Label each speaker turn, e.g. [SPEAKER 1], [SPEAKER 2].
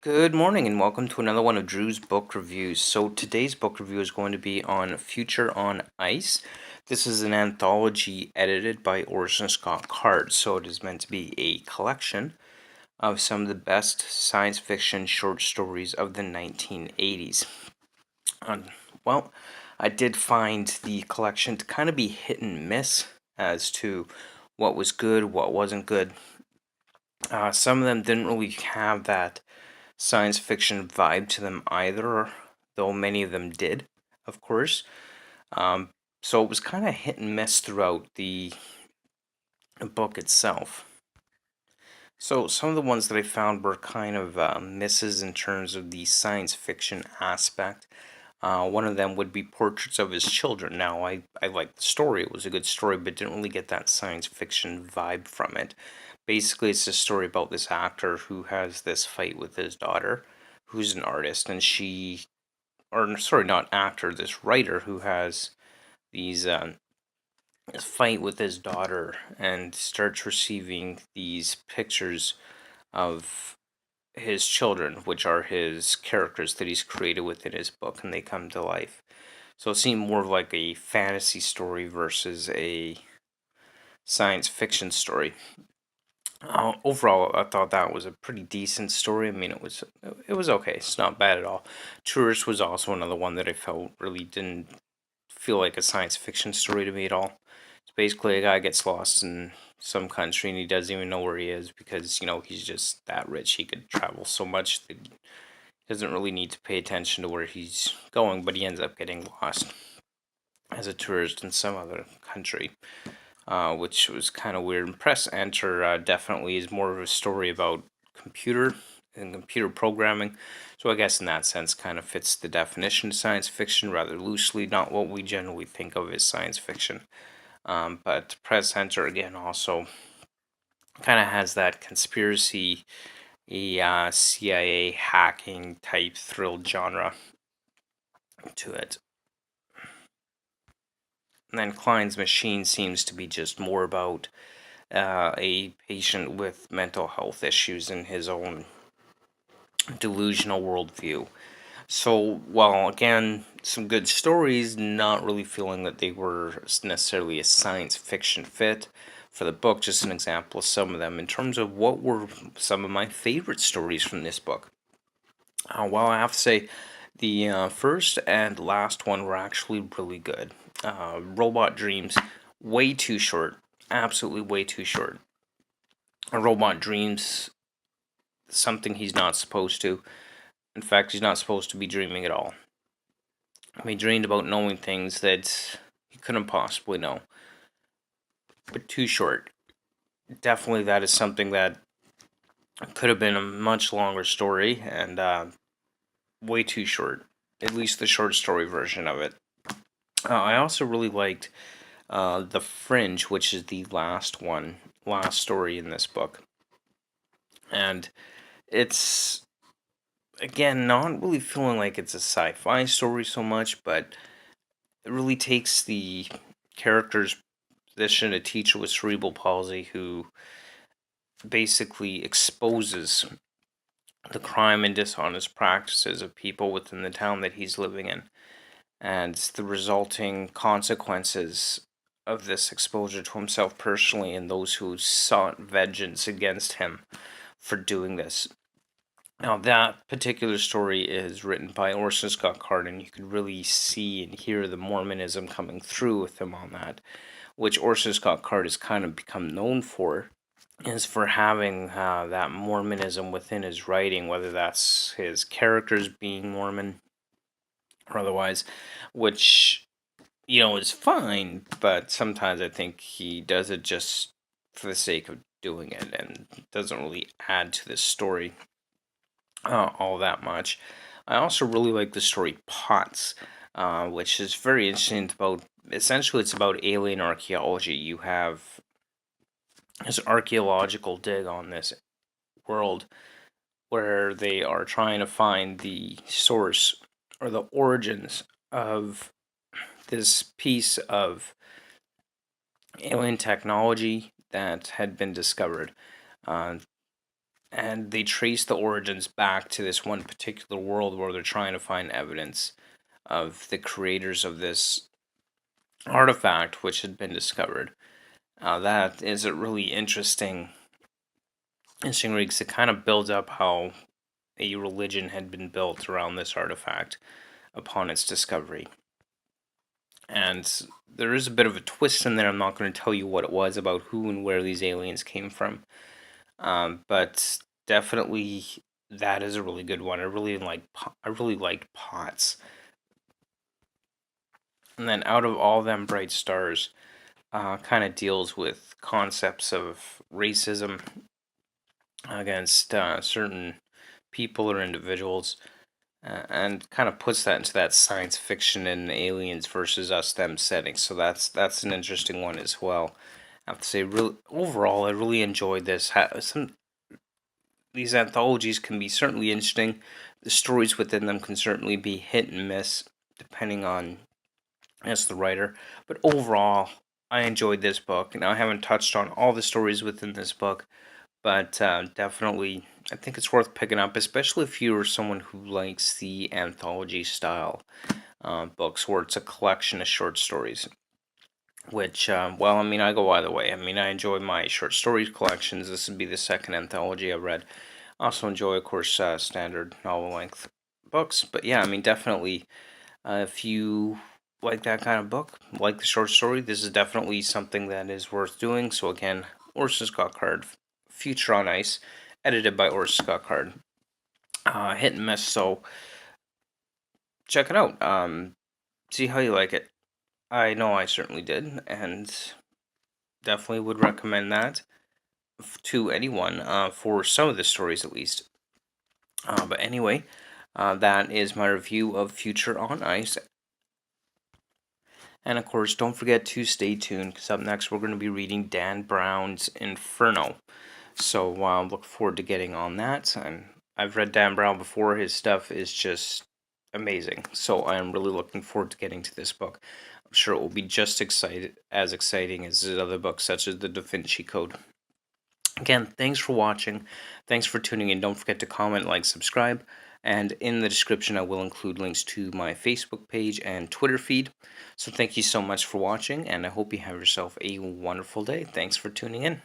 [SPEAKER 1] Good morning and welcome to another one of Drew's book reviews. So today's book review is going to be on Future on Ice. This is an anthology edited by Orson Scott Card, so it is meant to be a collection of some of the best science fiction short stories of the 1980s. Well, I did find the collection to kind of be hit and miss as to what was good, what wasn't good. Some of them didn't really have that science fiction vibe to them either, though many of them did, of course. Um, so it was kind of hit and miss throughout the book itself. So some of the ones that I found were kind of misses in terms of the science fiction aspect. One of them would be Portraits of His Children. Now, I liked the story. It was a good story, but didn't really get that science fiction vibe from it. Basically, it's a story about this actor who has this fight with his daughter, who's an artist, and or sorry, not actor, this writer who has these this fight with his daughter and starts receiving these pictures of his children, which are his characters that he's created within his book, and they come to life. So it seemed more of like a fantasy story versus a science fiction story. Overall, I thought that was a pretty decent story. I mean, it was okay. It's not bad at all. Tourist was also another one that I felt really didn't feel like a science fiction story to me at all. It's basically a guy gets lost in some country and he doesn't even know where he is because he's just that rich. He could travel so much that he doesn't really need to pay attention to where he's going, but he ends up getting lost as a tourist in some other country, which was kind of weird. And Press Enter definitely is more of a story about computer and computer programming. So I guess in that sense kind of fits the definition of science fiction rather loosely, not what we generally think of as science fiction. But Press Enter again also kind of has that conspiracy, CIA hacking type thrill genre to it. And then Klein's Machine seems to be just more about a patient with mental health issues in his own delusional worldview. So, while again, some good stories, not really feeling that they were necessarily a science fiction fit for the book, just an example of some of them. In terms of what were some of my favorite stories from this book, well, I have to say, the first and last one were actually really good. Robot Dreams, way too short. Absolutely way too short. A robot dreams something he's not supposed to. In fact, he's not supposed to be dreaming at all. He dreamed about knowing things that he couldn't possibly know. But too short. Definitely, that is something that could have been a much longer story and way too short. At least the short story version of it. I also really liked The Fringe, which is the last story in this book. And it's, again, not really feeling like it's a sci-fi story so much, but it really takes the character's position, a teacher with cerebral palsy who basically exposes the crime and dishonest practices of people within the town that he's living in, and the resulting consequences of this exposure to himself personally and those who sought vengeance against him for doing this. Now, that particular story is written by Orson Scott Card, and you can really see and hear the Mormonism coming through with him on that, which Orson Scott Card has kind of become known for, is for having that Mormonism within his writing, whether that's his characters being Mormon or otherwise, which, is fine, but sometimes I think he does it just for the sake of doing it and doesn't really add to the story all that much. I also really like the story Pots, which is very interesting. Essentially, it's about alien archaeology. You have this archaeological dig on this world where they are trying to find the source or the origins of this piece of alien technology that had been discovered. Uh, and they trace the origins back to this one particular world where they're trying to find evidence of the creators of this artifact which had been discovered. That is a really interesting read, 'cause it kind of builds up how a religion had been built around this artifact upon its discovery. And there is a bit of a twist in there. I'm not going to tell you what it was about who and where these aliens came from. But definitely that is a really good one. I really liked Potts. And then Out of All Them Bright Stars kind of deals with concepts of racism against certain people or individuals, and kind of puts that into that science fiction and aliens versus us them setting. So that's an interesting one as well. I have to say, really, overall, I really enjoyed this. These anthologies can be certainly interesting. The stories within them can certainly be hit and miss, depending on as the writer. But overall, I enjoyed this book. Now, I haven't touched on all the stories within this book, but definitely, I think it's worth picking up, especially if you're someone who likes the anthology style books where it's a collection of short stories. Which, well, I mean, I go either way. I mean, I enjoy my short stories collections. This would be the second anthology I read. I also enjoy, of course, standard novel length books. But yeah, I mean, definitely, if you like that kind of book, like the short story, this is definitely something that is worth doing. So again, Orson Scott Card, Future on Ice, edited by Orson Scott Card. Hit and miss, so check it out. See how you like it. I know I certainly did, and definitely would recommend that to anyone, for some of the stories at least. But anyway, that is my review of Future on Ice. And of course, don't forget to stay tuned, because up next we're going to be reading Dan Brown's Inferno. So look forward to getting on that. I've read Dan Brown before. His stuff is just amazing. So I'm really looking forward to getting to this book. I'm sure it will be just as exciting as his other books, such as the Da Vinci Code. Again, thanks for watching. Thanks for tuning in. Don't forget to comment, like, subscribe. And in the description, I will include links to my Facebook page and Twitter feed. So thank you so much for watching, and I hope you have yourself a wonderful day. Thanks for tuning in.